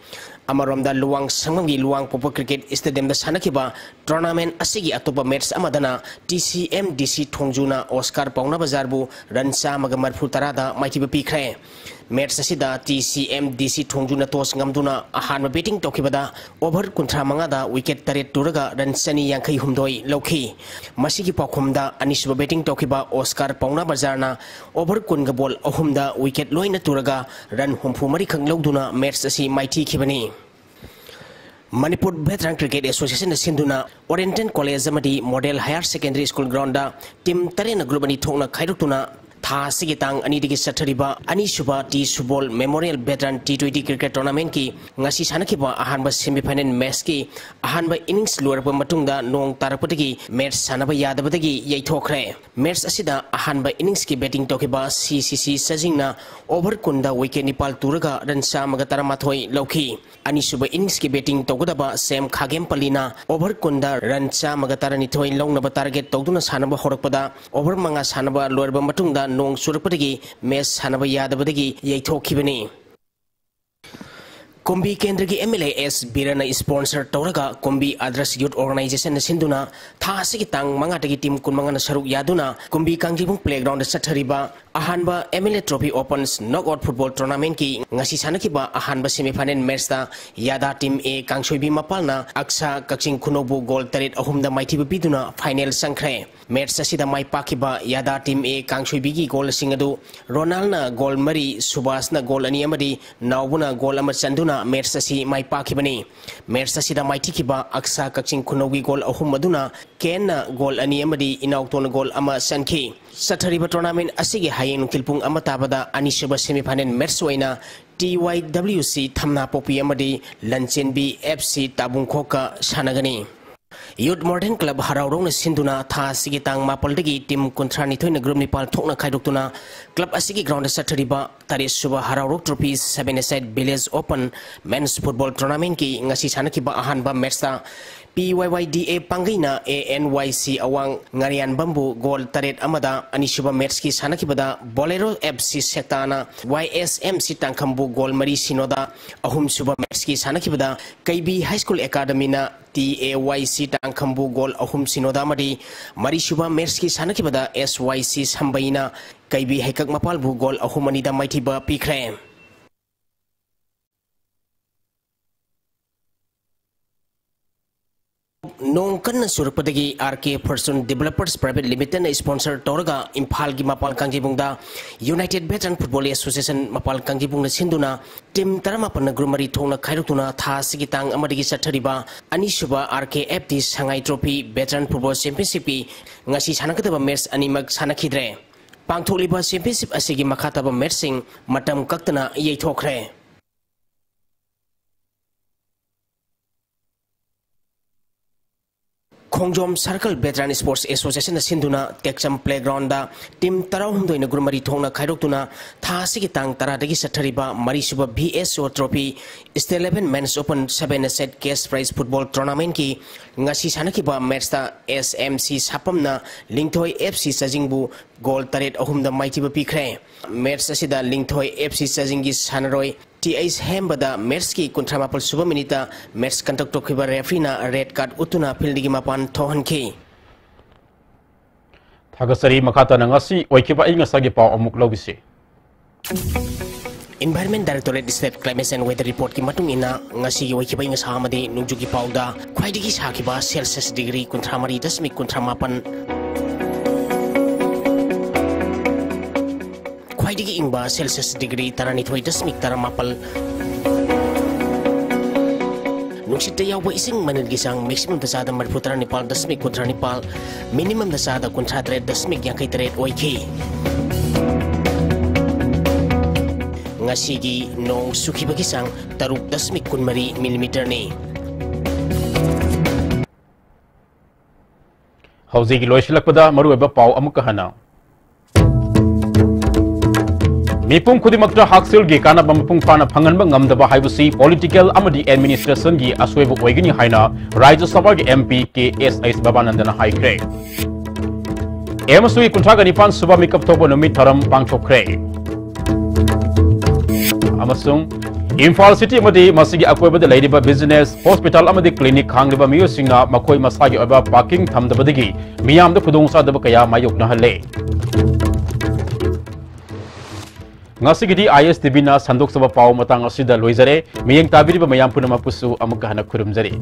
Amaromda luang sangmamgi luang popo cricket stadium da sanakiba tournament asigi atopa match amadana TCM DC Thongjuna Oscar Pauna Bazarbu ransa magamarfu tarada maitiba pikre match asida TCM DC Thongjuna tos ngamduna ahanma batting tokibada over kunthra mangada wicket taret turaga ransani yankhai humdoi lokhi masigi pakhumda anisuba batting tokiba Oscar Pauna Bazarna over kunga ball ahumda wicket loina turaga run humpu mari khang logduna match asi maiti khibani Manipur Veteran Cricket Association sinduna Oriental College amadi Model Higher Secondary School ground da team tarena group ani thongna khairokuna tha sigitang ani digi sathariba ani suba T Subol Memorial Veteran T20 Cricket Tournament ki ngasi sanakiba ahanba semi final match ki ahanba innings lurpa matungda nong tarapatagi match sanaba yadabadagi yaithokre match asida ahanba innings ki batting tokiba CCC Sajingna over kunda wicket nipal turaga run samaga taramathoi lokhi ani suba innings ki batting togodaba Sam Khagem Palina over kunda run samaga taranithoi longnaba target togduna sanaba horakpada over manga sanaba lurba matungda nong surapatagi match sanaba yadabadagi yaithokibani Kombi Kendragi MLAS Birana sponsor Toraga Kombi Address Youth Organization Sinduna Tha Sigitang Mangatagi team Kunmangana Saruk Yaduna Kombi Kangjibung Playground Sathariba Ahanba MLA Trophy Opens Knockout Football Tournament ki ngasi sanakiba ahanba semi-final match ta Yada Team A Kangsoibi Mapalna Aksa Kakching Kunobu goal tarit ahumda maithiba biduna final sangkhre match asida mai pakiba Yada Team A Kangsoibi gi goal singadu Ronald na goal mari Subas na goal ani amadi Nawbuna goal ama chanduna match asi mai pakibani match asida maithikiba Aksa Kakching Kunobi goal ahum maduna Ken na goal ani amadi Inaukton goal ama sankhi Sathariba tournament asigi hayeng nukilpung amatabada anisaba semi-final match waina TYWC Thamna Popi amadi Lanchenbi FC Tabungkhoka sanagani Youth Modern Club Haraurong na sinduna tha sigitang mapaldagi team kontrani thoina group nipal thokna khaidokuna club asigi ground sathariba tari suba Haraurok Trophy 7-a-side Village Open Men's Football Tournament ki ngasi sanakiba ahanba match ta PYYDA Pangaina ANYC Awang Ngarian Bambu goal taret amada anisuba match ki sanakibada Bolero FC Sektana YSMC Tangkambu goal mari sinoda ahum suba match ki sanakibada KB High School Academy na TAYC Tangkambu goal ahum sinoda mari suba match ki sanakibada SYC Sambaina KB Haikak Mapalbu goal ahum anida maithiba pikre Nong kan surpadagi RK Person Developers Private Limited na sponsor Toraga Impal gi Mapal Kangjibungda United Veteran Football Association Mapal Kangjibung na sinduna team taramapan na grumari thongna khairokuna tha sigitang amadagi sathariba anisuba RKFT Shanghai Trophy Veteran Football Championship ngasi sanakataba match animag sanakhidre pangtholiba championship asigi makhataba matching matam kaktana yaithokre Kongjom Circle Veteran Sports Association na sinduna Tekcham Playground da team tarahumdoi na grumari thongna khairokuna tha sigitang taradagi sathariba marisuba BSO Trophy State 11 Men's Open 7-a-side cash prize football tournament ki ngasi sanakiba match ta SMC Sapamna Lingthoi FC Sajingbu goal taret ahumda maithiba pikre match asida Lingthoi FC Sajinggi sanaroi TH Hembada match ki kontramapal suba minita match conduct tokiba referee na red card utuna fieldigi mapan thohanki Thagasari makata na ngasi oikiba ingasagi pa amuk lobisi Environment Directorate State Climate and Weather Report ki matung ina ngasi oikiba ingasa amadi nungjugi pauda khwaidigi sakiba Celsius degree 38.8 ख्वाइदगी इंबा Celsius degree 32.8 नुसित यावबा इसिंग मनगी सांग maximum दसादा 39.9 minimum दसादा 53.53 ओइखी ngasi gi nong sukhibagi sang 3.13 millimeter ni hauzi gi loisilakpada marueba pau amuka hana mipung khudimakta haksil gi kana bamapung pana phanganba ngamdaba haibusi political amadi administration gi aswebo oigini haina rajya sabha gi mp ke ss babanandana haikre emasui kuntraga nipan suba mikap thobo nomit tharam pangchokre amasung Imphal City amadi masigi akoibada leiriba business hospital amadi clinic khangriba miyosingna makoi masagi oba parking thamdabadagi miyamda khudongsa daba kaya mayokna halle ngasigidi ISTV na sandok saba paw matang asida loizare miyeng tabiriba mayam punama pusu amukka hana khurumjari